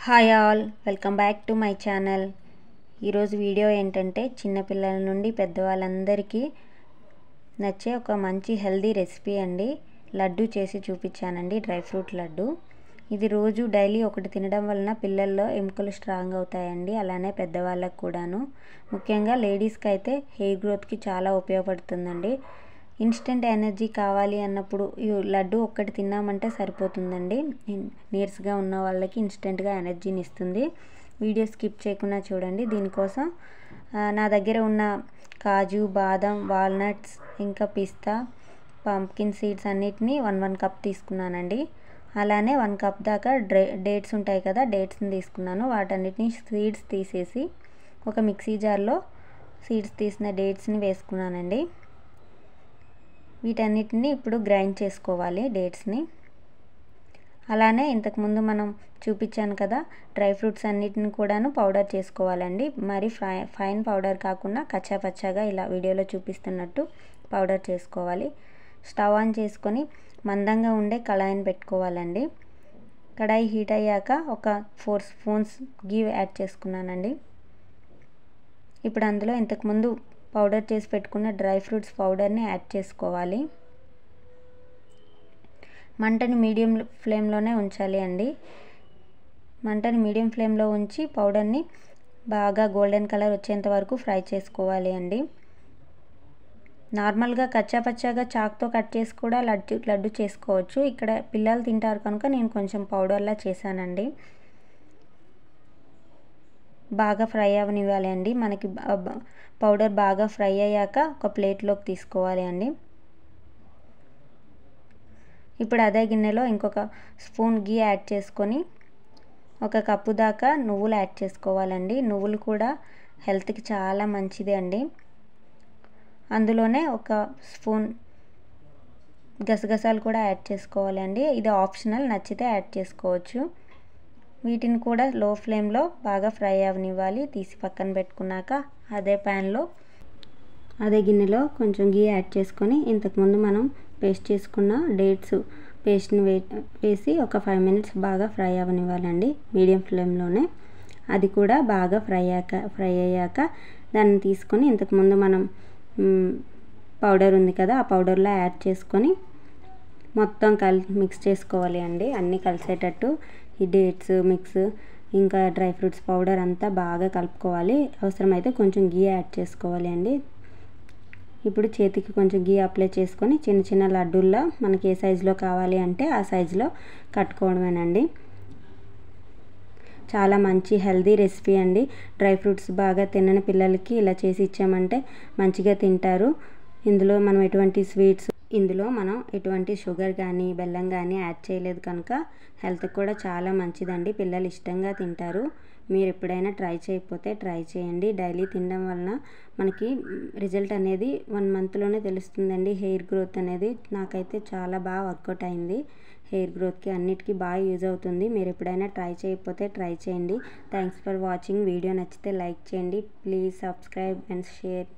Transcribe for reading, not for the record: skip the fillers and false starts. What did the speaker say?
Hi all, welcome back to my channel. ఈరోజు video ఏంటంటే చిన్నపిల్లల నుండి పెద్దవాళ్ళందరికీ నచ్చే ఒక మంచి హెల్దీ రెసిపీ అండి. లడ్డు చేసి చూపించానండి, డ్రై ఫ్రూట్ లడ్డు. ఇది రోజు డైలీ ఒకటి తినడం వలన పిల్లల్లో ఎముకలు స్ట్రాంగ్ అవుతాయండి, అలానే పెద్దవాళ్ళకు కూడాను. ముఖ్యంగా లేడీస్కి అయితే హెయిర్ గ్రోత్కి చాలా ఉపయోగపడుతుందండి. ఇన్స్టెంట్ ఎనర్జీ కావాలి అన్నప్పుడు ఈ లడ్డు ఒక్కటి తిన్నామంటే సరిపోతుందండి. నీరసంగా ఉన్న వాళ్ళకి ఇన్స్టెంట్గా ఎనర్జీని ఇస్తుంది. వీడియో స్కిప్ చేయకుండా చూడండి. దీనికోసం నా దగ్గర ఉన్న కాజు, బాదం, వాల్నట్స్, ఇంకా పిస్తా, పంప్కిన్ సీడ్స్ అన్నిటినీ 1 కప్ తీసుకున్నానండి. అలానే 1 కప్ దాకా డేట్స్ ఉంటాయి కదా, డేట్స్ని తీసుకున్నాను. వాటన్నిటిని సీడ్స్ తీసేసి ఒక మిక్సీ జార్లో సీడ్స్ తీసిన డేట్స్ని వేసుకున్నానండి. వీటన్నిటిని ఇప్పుడు గ్రైండ్ చేసుకోవాలి, డేట్స్ని. అలానే ఇంతకుముందు మనం చూపించాను కదా, డ్రై ఫ్రూట్స్ అన్నిటిని కూడాను పౌడర్ చేసుకోవాలండి. మరి ఫైన్ పౌడర్ కాకుండా కచ్చాపచ్చాగా ఇలా వీడియోలో చూపిస్తున్నట్టు పౌడర్ చేసుకోవాలి. స్టవ్ ఆన్ చేసుకొని మందంగా ఉండే కళాయిని పెట్టుకోవాలండి. కడాయి హీట్ అయ్యాక ఒక 4 స్పూన్స్ గీ యాడ్ చేసుకున్నానండి. ఇప్పుడు అందులో ఇంతకుముందు పౌడర్ చేసి పెట్టుకున్న డ్రై ఫ్రూట్స్ పౌడర్ని యాడ్ చేసుకోవాలి. మంటని మీడియం ఫ్లేమ్లోనే ఉంచాలి అండి. మంటని మీడియం ఫ్లేమ్లో ఉంచి పౌడర్ని బాగా గోల్డెన్ కలర్ వచ్చేంత వరకు ఫ్రై చేసుకోవాలి అండి. నార్మల్గా కచ్చాపచ్చాగా చాక్తో కట్ చేసి కూడా లడ్డు చేసుకోవచ్చు. ఇక్కడ పిల్లలు తింటారు కనుక నేను కొంచెం పౌడర్లా చేశానండి. బాగా ఫ్రై అవనివ్వాలి అండి. మనకి పౌడర్ బాగా ఫ్రై అయ్యాక ఒక ప్లేట్లోకి తీసుకోవాలి అండి. ఇప్పుడు అదే గిన్నెలో ఇంకొక స్పూన్ గీ యాడ్ చేసుకొని 1 కప్పు దాకా నువ్వులు యాడ్ చేసుకోవాలండి. నువ్వులు కూడా హెల్త్కి చాలా మంచిది అండి. అందులోనే 1 స్పూన్ గసగసాలు కూడా యాడ్ చేసుకోవాలండి. ఇది ఆప్షనల్, నచ్చితే యాడ్ చేసుకోవచ్చు. వీటిని కూడా లో ఫ్లేమ్లో బాగా ఫ్రై అవనివ్వాలి. తీసి పక్కన పెట్టుకున్నాక అదే గిన్నెలో కొంచెం గీ యాడ్ చేసుకొని ఇంతకుముందు మనం పేస్ట్ చేసుకున్న డేట్స్ పేస్ట్ని వేసి ఒక 5 మినిట్స్ బాగా ఫ్రై అవనివ్వాలండి, మీడియం ఫ్లేమ్లోనే. అది కూడా బాగా ఫ్రై అయ్యాక దాన్ని తీసుకొని ఇంతకుముందు మనం పౌడర్ ఉంది కదా, ఆ పౌడర్లో యాడ్ చేసుకొని మొత్తం మిక్స్ చేసుకోవాలి అండి. అన్నీ కలిసేటట్టు ఈ డేట్స్ మిక్స్ ఇంకా డ్రై ఫ్రూట్స్ పౌడర్ అంతా బాగా కలుపుకోవాలి. అవసరమైతే కొంచెం గీ యాడ్ చేసుకోవాలి అండి. ఇప్పుడు చేతికి కొంచెం గీ అప్లై చేసుకొని చిన్న చిన్న లడ్డూల్లో మనకి ఏ సైజులో కావాలి అంటే ఆ సైజులో కట్టుకోవడమేనండి. చాలా మంచి హెల్దీ రెసిపీ అండి. డ్రై ఫ్రూట్స్ బాగా తినని పిల్లలకి ఇలా చేసి ఇచ్చామంటే మంచిగా తింటారు. ఇందులో మనం ఎటువంటి షుగర్ కానీ బెల్లం కానీ యాడ్ చేయలేదు కనుక హెల్త్కి కూడా చాలా మంచిదండి. పిల్లలు ఇష్టంగా తింటారు. మీరు ఎప్పుడైనా ట్రై చేయకపోతే ట్రై చేయండి. డైలీ తినడం వలన మనకి రిజల్ట్ అనేది 1 మంత్లోనే తెలుస్తుందండి. హెయిర్ గ్రోత్ అనేది నాకైతే చాలా బాగా వర్కౌట్ అయింది. హెయిర్ గ్రోత్కి అన్నిటికీ బాగా యూజ్ అవుతుంది. మీరు ఎప్పుడైనా ట్రై చేయకపోతే ట్రై చేయండి. Thanks for watching. వీడియో నచ్చితే లైక్ చేయండి. Please subscribe and share.